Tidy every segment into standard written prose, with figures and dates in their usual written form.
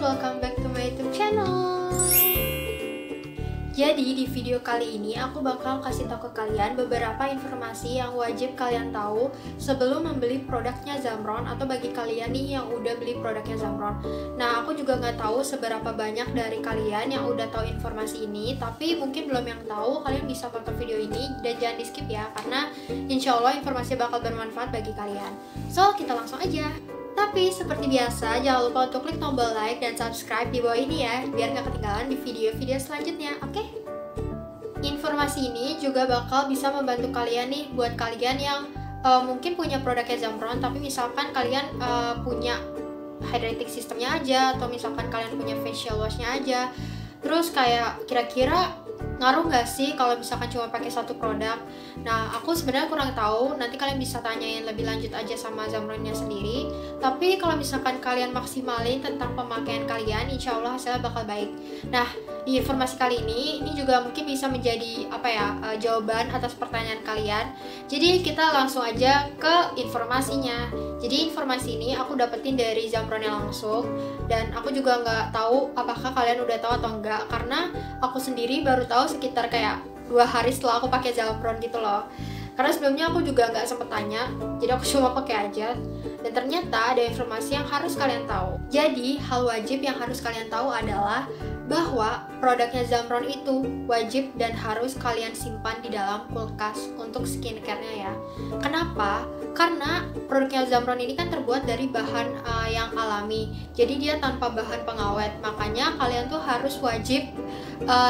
welcome back to my YouTube channel. Jadi di video kali ini aku bakal kasih tahu ke kalian beberapa informasi yang wajib kalian tahu sebelum membeli produknya Zamron, atau bagi kalian nih yang udah beli produknya Zamron. Nah, aku juga nggak tahu seberapa banyak dari kalian yang udah tahu informasi ini, tapi mungkin belum yang tahu, kalian bisa tonton video ini dan jangan di skip ya, karena insya Allah informasi bakal bermanfaat bagi kalian. So, kita langsung aja. Tapi seperti biasa, jangan lupa untuk klik tombol like dan subscribe di bawah ini ya, biar gak ketinggalan di video-video selanjutnya, oke? Informasi ini juga bakal bisa membantu kalian nih, buat kalian yang mungkin punya produknya Zamron, tapi misalkan kalian punya hydrating systemnya aja, atau misalkan kalian punya facial washnya aja. Terus kayak kira-kira ngaruh nggak sih kalau misalkan cuma pakai satu produk? Nah, aku sebenarnya kurang tahu, nanti kalian bisa tanyain lebih lanjut aja sama Zamronnya sendiri. Tapi kalau misalkan kalian maksimalin tentang pemakaian kalian, insya Allah hasilnya bakal baik. Nah, di informasi kali ini juga mungkin bisa menjadi jawaban atas pertanyaan kalian. Jadi kita langsung aja ke informasinya. Jadi informasi ini aku dapetin dari Zamronnya langsung, dan aku juga nggak tahu apakah kalian udah tahu atau enggak, karena aku sendiri baru tahu sekitar kayak 2 hari setelah aku pakai Zamron gitu loh. Karena sebelumnya aku juga nggak sempet tanya, jadi aku cuma pakai aja. Dan ternyata ada informasi yang harus kalian tahu. Jadi hal wajib yang harus kalian tahu adalah bahwa produknya Zamron itu wajib dan harus kalian simpan di dalam kulkas untuk skincare-nya ya. Kenapa? Karena produknya Zamron ini kan terbuat dari bahan yang alami, jadi dia tanpa bahan pengawet. Makanya kalian tuh harus wajib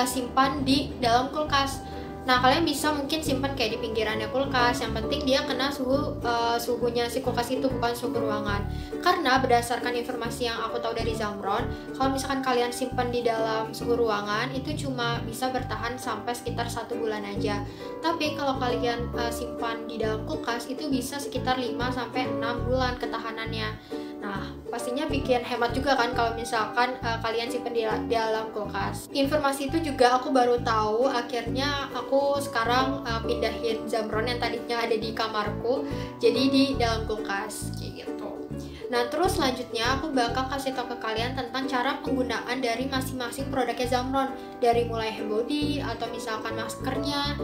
simpan di dalam kulkas. Nah, kalian bisa mungkin simpan kayak di pinggirannya kulkas, yang penting dia kena suhunya si kulkas itu, bukan suhu ruangan. Karena berdasarkan informasi yang aku tahu dari Zamron, kalau misalkan kalian simpan di dalam suhu ruangan, itu cuma bisa bertahan sampai sekitar 1 bulan aja. Tapi kalau kalian simpan di dalam kulkas, itu bisa sekitar 5-6 bulan ketahanannya. Nah, pastinya bikin hemat juga kan kalau misalkan kalian simpan di dalam kulkas. Informasi itu juga aku baru tahu, akhirnya aku sekarang pindahin Zamron yang tadinya ada di kamarku jadi di dalam kulkas kayak gitu. Nah, terus selanjutnya aku bakal kasih tahu ke kalian tentang cara penggunaan dari masing-masing produknya Zamron, dari mulai hand body atau misalkan maskernya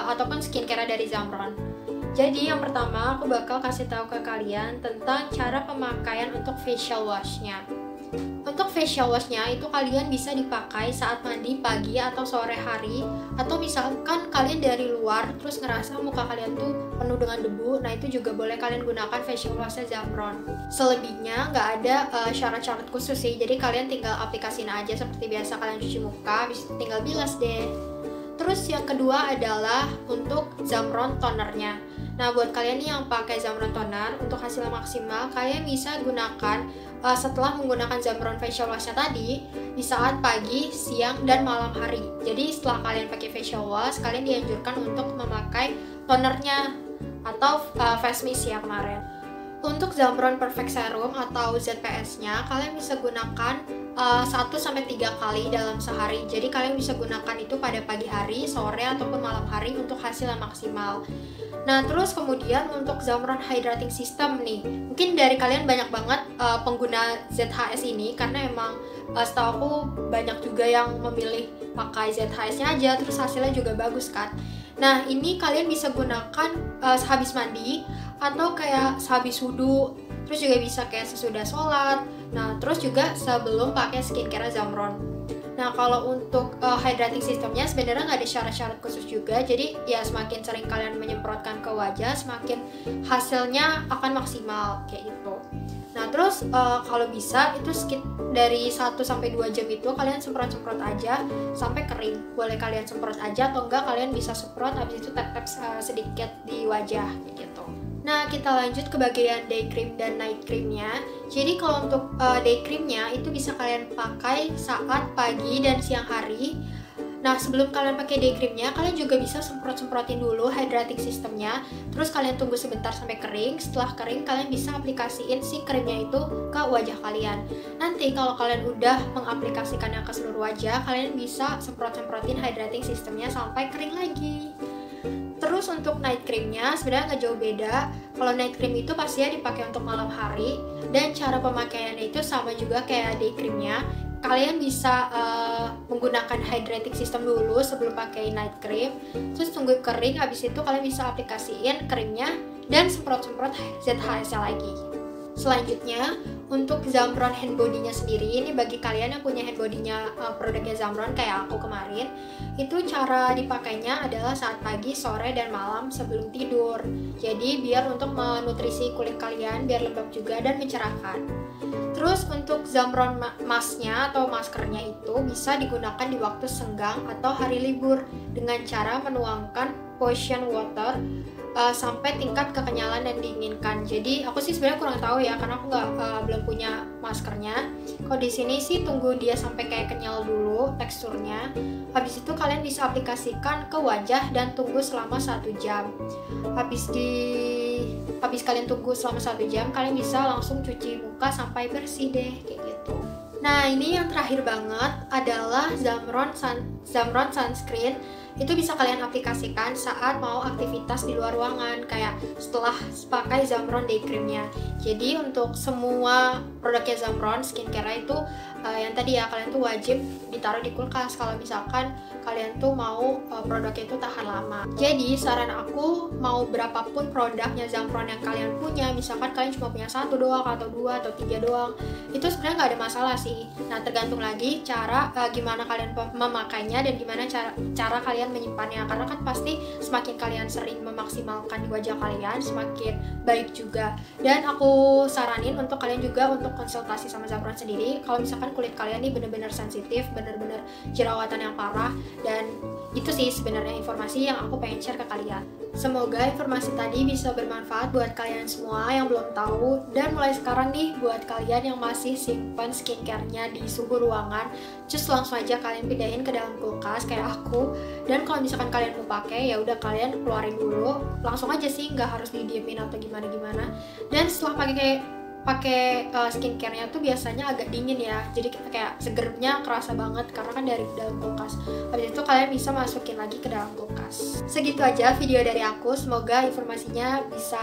ataupun skincare dari Zamron. Jadi yang pertama aku bakal kasih tahu ke kalian tentang cara pemakaian untuk facial washnya. Untuk facial washnya itu kalian bisa dipakai saat mandi pagi atau sore hari, atau misalkan kalian dari luar terus ngerasa muka kalian tuh penuh dengan debu, nah itu juga boleh kalian gunakan facial washnya Zamron. Selebihnya nggak ada syarat-syarat khusus sih, jadi kalian tinggal aplikasiin aja seperti biasa kalian cuci muka, habis itu tinggal bilas deh. Terus yang kedua adalah untuk Zamron tonernya. Nah, buat kalian nih yang pakai Zamron toner, untuk hasil maksimal kalian bisa gunakan setelah menggunakan Zamron facial washnya tadi di saat pagi, siang, dan malam hari. Jadi setelah kalian pakai facial wash, kalian dianjurkan untuk memakai tonernya atau face mist ya kemarin. Untuk Zamron Perfect Serum atau ZPS-nya, kalian bisa gunakan 1-3 kali dalam sehari. Jadi kalian bisa gunakan itu pada pagi hari, sore, ataupun malam hari untuk hasil yang maksimal. Nah, terus kemudian untuk Zamron Hydrating System nih, mungkin dari kalian banyak banget pengguna ZHS ini, karena emang setahu aku banyak juga yang memilih pakai ZHS-nya aja, terus hasilnya juga bagus kan. Nah, ini kalian bisa gunakan sehabis mandi, atau kayak sehabis wudhu, terus juga bisa kayak sesudah sholat. Nah, terus juga sebelum pakai skincare Zamron. Nah, kalau untuk hydrating systemnya sebenarnya nggak ada syarat-syarat khusus juga, jadi ya semakin sering kalian menyemprotkan ke wajah, semakin hasilnya akan maksimal kayak gitu. Nah, terus kalau bisa itu dari 1-2 jam itu kalian semprot-semprot aja sampai kering. Boleh kalian semprot aja, atau enggak kalian bisa semprot habis itu tap-tap sedikit di wajah kayak gitu. Nah, kita lanjut ke bagian day cream dan night creamnya. Jadi kalau untuk day creamnya itu bisa kalian pakai saat pagi dan siang hari. Nah, sebelum kalian pakai day creamnya, kalian juga bisa semprot-semprotin dulu hydrating systemnya. Terus kalian tunggu sebentar sampai kering. Setelah kering, kalian bisa aplikasiin si krimnya itu ke wajah kalian. Nanti kalau kalian udah mengaplikasikannya ke seluruh wajah, kalian bisa semprot-semprotin hydrating systemnya sampai kering lagi. Terus Terus untuk night creamnya sebenarnya nggak jauh beda. Kalau night cream itu pastinya dipakai untuk malam hari, dan cara pemakaiannya itu sama juga kayak day creamnya. Kalian bisa menggunakan hydrating system dulu sebelum pakai night cream, terus tunggu kering, habis itu kalian bisa aplikasiin krimnya dan semprot-semprot ZHS lagi. Selanjutnya, untuk Zamron hand body-nya sendiri, ini bagi kalian yang punya hand body-nya produknya Zamron kayak aku kemarin, itu cara dipakainya adalah saat pagi, sore, dan malam sebelum tidur. Jadi biar untuk menutrisi kulit kalian biar lembab juga dan mencerahkan. Terus untuk Zamron masknya atau maskernya itu bisa digunakan di waktu senggang atau hari libur dengan cara menuangkan potion water sampai tingkat kekenyalan dan diinginkan. Jadi aku sih sebenarnya kurang tahu ya, karena aku belum punya maskernya. Kalau di sini sih tunggu dia sampai kayak kenyal dulu teksturnya. Habis itu kalian bisa aplikasikan ke wajah dan tunggu selama 1 jam. Habis kalian tunggu selama 1 jam, kalian bisa langsung cuci muka sampai bersih deh kayak gitu. Nah, ini yang terakhir banget adalah Zamron sunscreen. Itu bisa kalian aplikasikan saat mau aktivitas di luar ruangan, kayak setelah pakai Zamron day creamnya. Jadi untuk semua produknya Zamron skincare itu yang tadi ya, kalian tuh wajib ditaruh di kulkas kalau misalkan kalian tuh mau produknya itu tahan lama. Jadi saran aku, mau berapapun produknya Zamron yang kalian punya, misalkan kalian cuma punya 1 doang atau 2 atau 3 doang, itu sebenarnya nggak ada masalah sih. Nah, tergantung lagi cara gimana kalian memakainya dan gimana cara kalian menyimpannya, karena kan pasti semakin kalian sering memaksimalkan di wajah kalian, semakin baik juga. Dan aku saranin untuk kalian juga untuk konsultasi sama Zamron sendiri kalau misalkan kulit kalian nih bener-bener sensitif, bener-bener jerawatan yang parah. Dan itu sih sebenarnya informasi yang aku pengen share ke kalian. Semoga informasi tadi bisa bermanfaat buat kalian semua yang belum tahu. Dan mulai sekarang nih, buat kalian yang masih simpan skincare-nya di suhu ruangan, just langsung aja kalian pindahin ke dalam kulkas kayak aku. Dan kalau misalkan kalian mau pakai, ya udah kalian keluarin dulu, langsung aja sih, nggak harus didiemin atau gimana-gimana. Dan setelah pakai skincare-nya tuh biasanya agak dingin ya, jadi kayak segernya kerasa banget karena kan dari dalam kulkas. Habis itu kalian bisa masukin lagi ke dalam kulkas. Segitu aja video dari aku, semoga informasinya bisa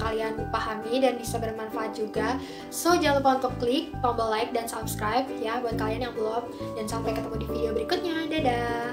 kalian pahami dan bisa bermanfaat juga. So jangan lupa untuk klik tombol like dan subscribe ya buat kalian yang belum, dan sampai ketemu di video berikutnya. Dadah.